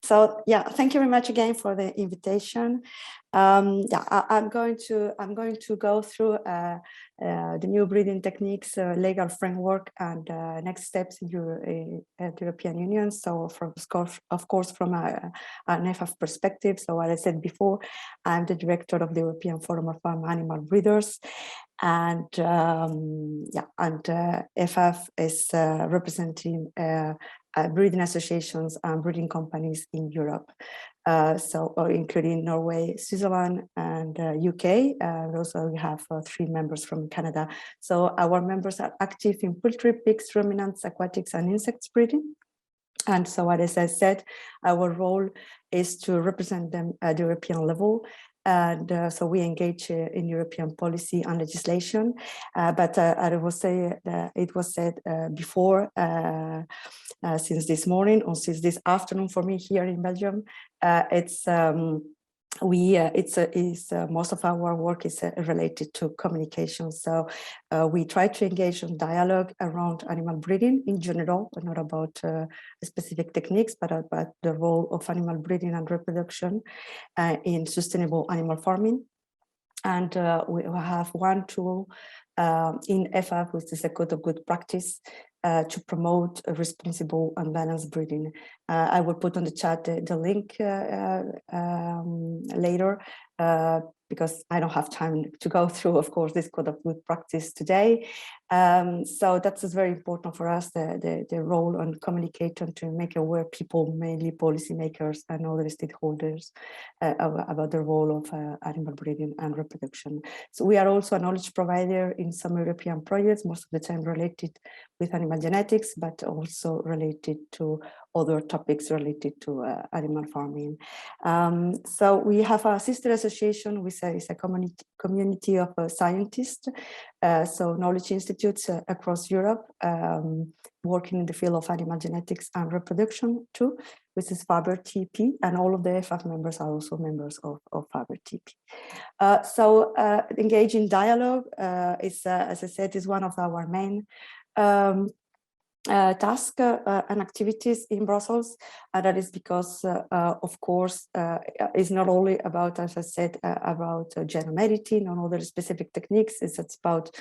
So yeah, thank you very much again for the invitation. I'm going to go through the new breeding techniques, legal framework, and next steps in the European Union. So, of course, from an FF perspective. So, as I said before, I'm the director of the European Forum of Farm Animal Breeders, and FF is representing breeding associations and breeding companies in Europe, including Norway, Switzerland, and UK. Also, we have 3 members from Canada. So our members are active in poultry, pigs, ruminants, aquatics, and insects breeding. And so, as I said, our role is to represent them at the European level. And so we engage in European policy and legislation. But I will say that it was said before, since this morning or since this afternoon for me here in Belgium, most of our work is related to communication. So we try to engage in dialogue around animal breeding in general, but not about specific techniques, but about the role of animal breeding and reproduction in sustainable animal farming. And we have one tool in FF, which is a code of good practice to promote responsible and balanced breeding. I will put on the chat the link later, because I don't have time to go through, of course, this code of good practice today. So that's very important for us, the role on communication to make aware people, mainly policymakers and other stakeholders, about the role of animal breeding and reproduction. So we are also a knowledge provider in some European projects, most of the time related with animal genetics, but also related to other topics related to animal farming. So we have a sister association, which is a community of scientists, so knowledge institutes across Europe, working in the field of animal genetics and reproduction too, which is Faber TP, and all of the FF members are also members of Faber TP. So engaging dialogue is, as I said, is one of our main task and activities in Brussels, and that is because, of course, it's not only about, as I said, about genome editing and other specific techniques. It's about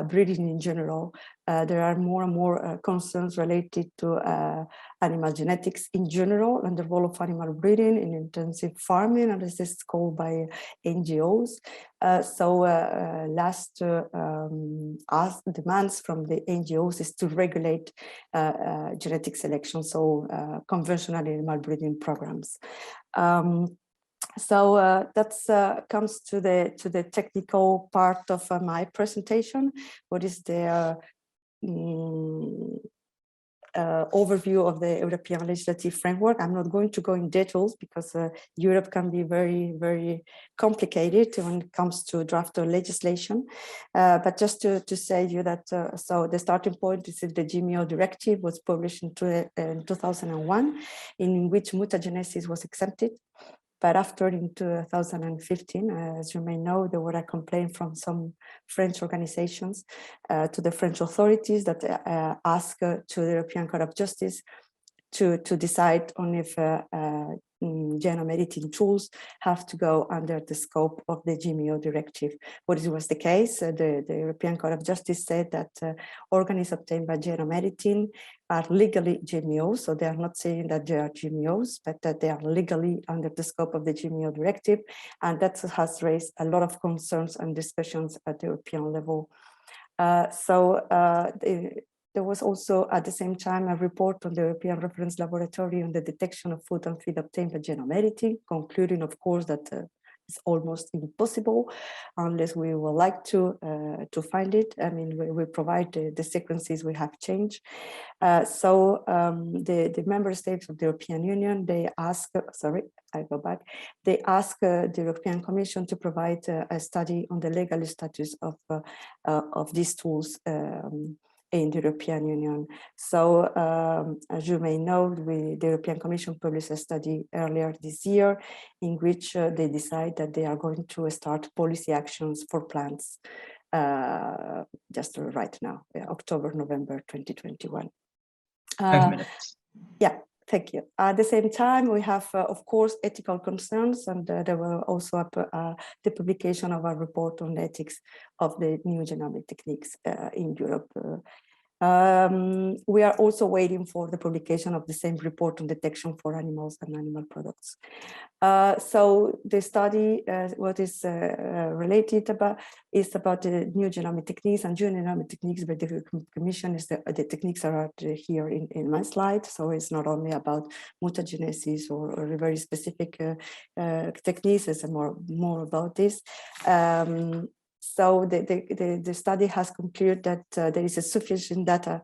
breeding in general. There are more and more concerns related to animal genetics in general and the role of animal breeding in intensive farming, and this is called by NGOs. Last demands from the NGOs is to regulate genetic selection, so conventional animal breeding programs. So that comes to the technical part of my presentation. What is the overview of the European legislative framework? I'm not going to go in details because Europe can be very, very complicated when it comes to draft legislation. But just to say you that, so the starting point is the GMO directive was published in 2001, in which mutagenesis was exempted. But after, in 2015, as you may know, there were a complaint from some French organizations to the French authorities that asked to the European Court of Justice to decide on if genome editing tools have to go under the scope of the GMO directive. What was the case? The European Court of Justice said that organisms obtained by genome editing are legally GMOs, so they are not saying that they are GMOs, but that they are legally under the scope of the GMO directive, and that has raised a lot of concerns and discussions at the European level. There was also, at the same time, a report on the European Reference Laboratory on the detection of food and feed obtained by genome editing, concluding, of course, that it's almost impossible unless we would like to find it. I mean, we provide the sequences we have changed. The member states of the European Union, they ask, they ask the European Commission to provide a study on the legal status of these tools in the European Union. So, as you may know, the European Commission published a study earlier this year in which they decide that they are going to start policy actions for plants just right now, October, November 2021. 5 minutes. Yeah, Thank you. At the same time, we have, of course, ethical concerns, and there were also the publication of a report on ethics of the new genomic techniques in Europe. We are also waiting for the publication of the same report on detection for animals and animal products. So the study, what is related about, is about the new genomic techniques and genomic techniques, but the commission is the techniques are here in my slide. So it's not only about mutagenesis or very specific techniques, it's more about this. So the study has concluded that there is a sufficient data,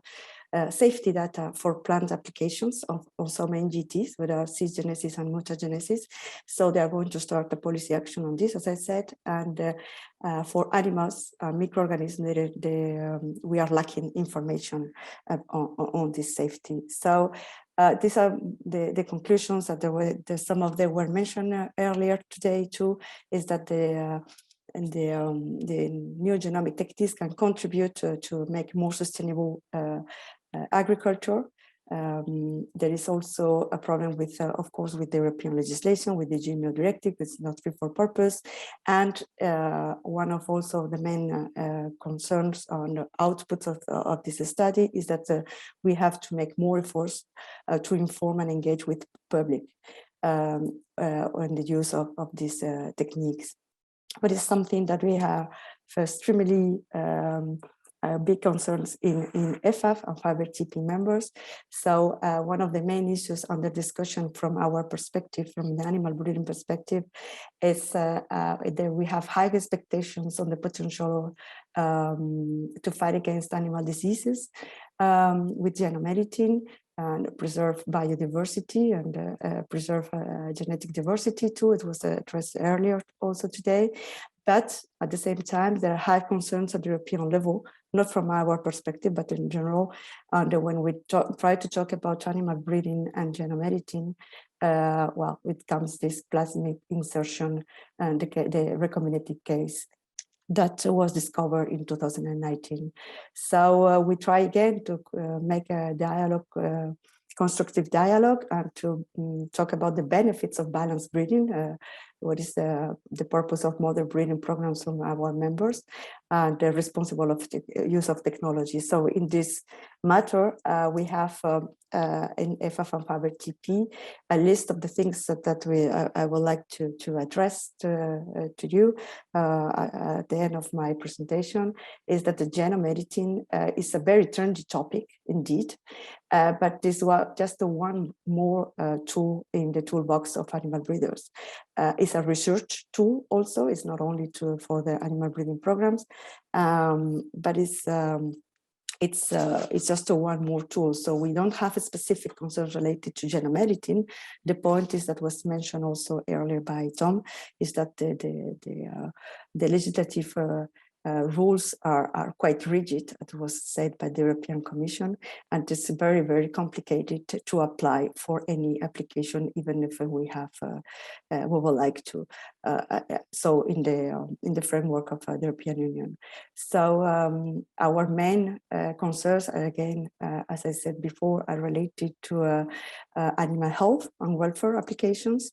safety data for plant applications of some NGTs, whether cisgenesis and mutagenesis. So they are going to start a policy action on this, as I said. And for animals, microorganisms, we are lacking information on this safety. So these are the conclusions that some of them were mentioned earlier today too, is that the new genomic techniques can contribute to make more sustainable agriculture. There is also a problem with, of course, with the European legislation, with the GMO directive. It's not fit for purpose. And one of also the main concerns on the outputs of this study is that we have to make more efforts to inform and engage with public on the use of these techniques. But it's something that we have extremely big concerns in FF and fiber TP members. So one of the main issues under discussion from our perspective, from the animal breeding perspective, is that we have high expectations on the potential to fight against animal diseases with genome editing, and preserve biodiversity and preserve genetic diversity too. It was addressed earlier also today. But at the same time, there are high concerns at the European level, not from our perspective, but in general. And when we try to talk about animal breeding and genome editing, well, it comes this plasmid insertion and the recombinant case that was discovered in 2019. So we try again to make a dialogue, constructive dialogue, and to talk about the benefits of balanced breeding. What is the purpose of modern breeding programs from our members, and the responsible of use of technology. So in this matter, we have in FF and Fiber TP a list of the things that I would like to address to you at the end of my presentation, is that the genome editing is a very trendy topic indeed, but this was just one more tool in the toolbox of animal breeders. It's a research tool also. It's not only for the animal breeding programs, but it's just one more tool. So we don't have a specific concerns related to genome editing. The point is that was mentioned also earlier by Tom, is that the legislative rules are quite rigid, as was said by the European Commission, and it's very, very complicated to apply for any application, even if we have, we would like to. So in the framework of the European Union. So our main concerns, again, as I said before, are related to animal health and welfare applications,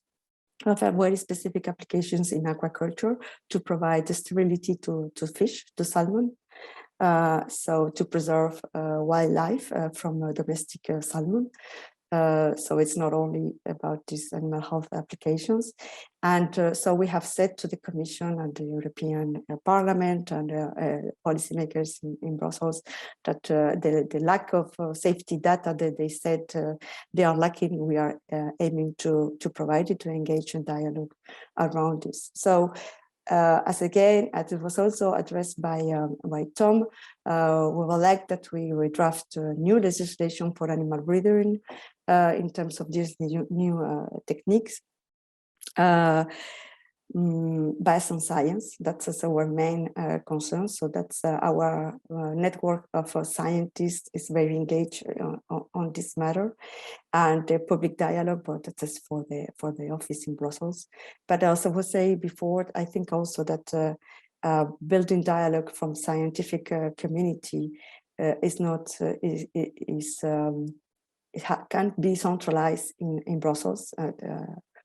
of very specific applications in aquaculture to provide sterility to fish, to salmon, so to preserve wildlife from domestic salmon. So it's not only about these animal health applications. And so we have said to the Commission and the European Parliament and policymakers in Brussels that the lack of safety data that they said they are lacking, we are aiming to provide it, to engage in dialogue around this. So as it was also addressed by Tom, we would like that we draft new legislation for animal breeding in terms of these new techniques based on science. That's our main concern. So that's our network of scientists is very engaged on this matter, and the public dialogue, but that is for the office in Brussels. But I also would say before, I think also that building dialogue from scientific community is not can't be centralized in Brussels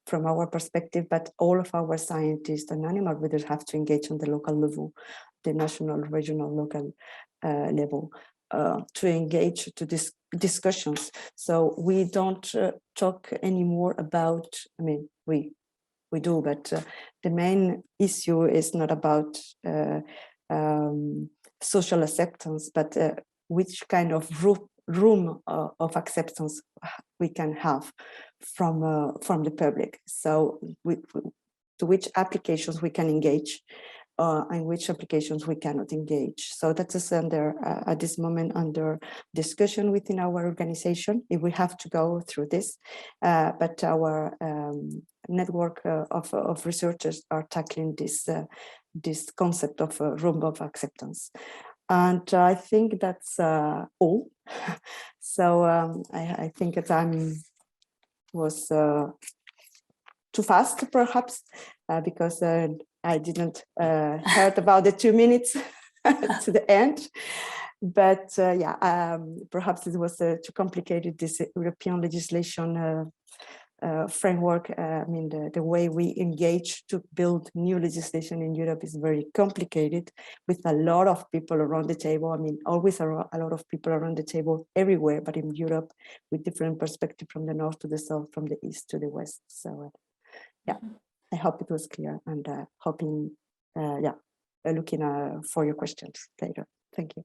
from our perspective, but all of our scientists and animal breeders have to engage on the local level, the national, regional, local level, to engage to this discussions. So we don't talk anymore about, I mean, we do, but the main issue is not about social acceptance, but which kind of room of acceptance we can have from the public. So to which applications we can engage and which applications we cannot engage. So that is under at this moment under discussion within our organization, if we have to go through this, but our network of researchers are tackling this concept of a room of acceptance. And I think that's all. So I think the time was too fast, perhaps, because I didn't heard about the 2 minutes to the end. But yeah, perhaps it was too complicated, this European legislation framework. I mean, the way we engage to build new legislation in Europe is very complicated, with a lot of people around the table. I mean, always a lot of people around the table everywhere, but in Europe with different perspectives from the north to the south, from the east to the west. So yeah, I hope it was clear, and hoping, yeah, looking for your questions later. Thank you.